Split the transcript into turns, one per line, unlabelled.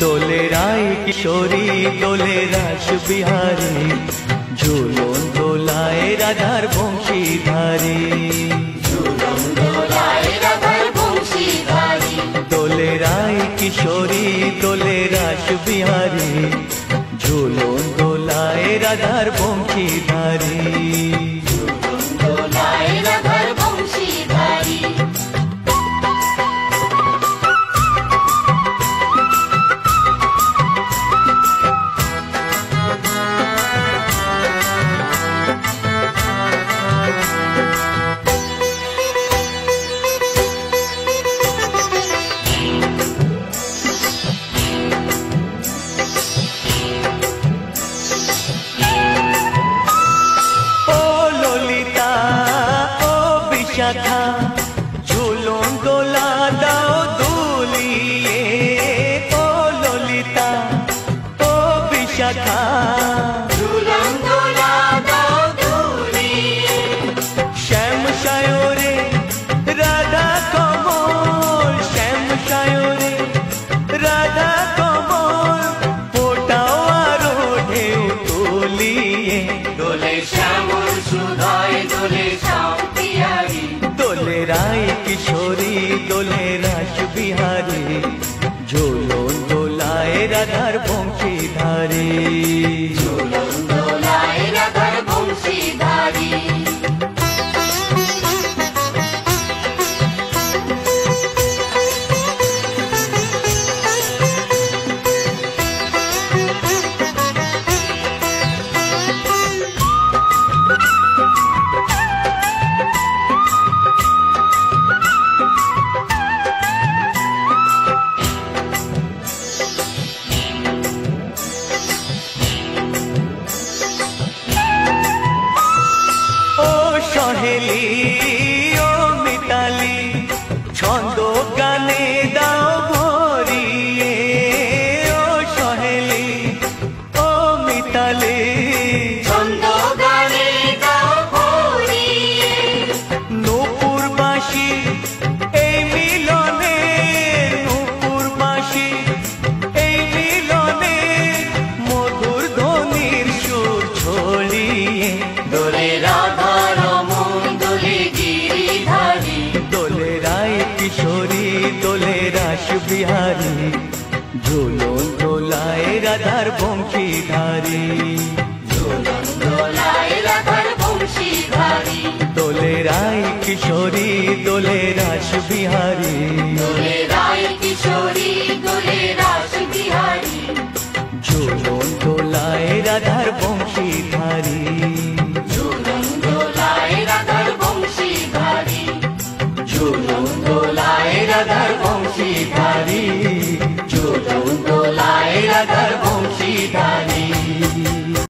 দোলে রায় কিশোরী দোলে রাস বিহারী, ঝুলন দোলায় রাধার বংশীধারী।
ঝুলন দোলায় রাধার বংশীধারী,
দোলে রায় কিশোরী দোলে রাস বিহারী, ঝুলন দোলায় রাধার বংশীধারী।
ঝুলন দোলায় রাধার বংশীধারী।
ঝুলন দোলা দাও দুলিয়ে, ও ললিতা ও বিশাখা।
ঝুলন দোলা দাও দুলিয়ে,
শ্যাম সায়রে রাধা কমল, শ্যাম সায়রে রাধা কমল, ফোটাও আরো ঢেউ তুলিয়ে।
দোলে শ্যামল সুধায় দোলে শ্যাম পিয়ারী।
দোলে রায় কিশোরী দোলে রাস বিহারী, ঝুলন দোলায় রাধার বংশীধারী।
ঝুলন দোলায় রাধার বংশীধারী।
সহেলি ও মিতালি ছন্দ গানে দাও ভরিয়ে, ও সহেলি ও মিতালি
ছন্দ গানে দাও ভরিয়ে।
নূপুর বাঁশি এই মিলনে, নূপুর বাঁশি এই মিলনে, মধুর ধ্বনির সুর ছড়িয়ে।
দোলে রাধা রমন দোলে গিরিধারী।
দোলে রায় কিশোরী দোলে রাস বিহারী, ঝুলন দোলায় রাধার বংশীধারী।
ঝুলন দোলায় রাধার বংশীধারী।
দোলে রায় কিশোরী দোলে রাস বিহারী,
দোলে রায় কিশোরী দোলে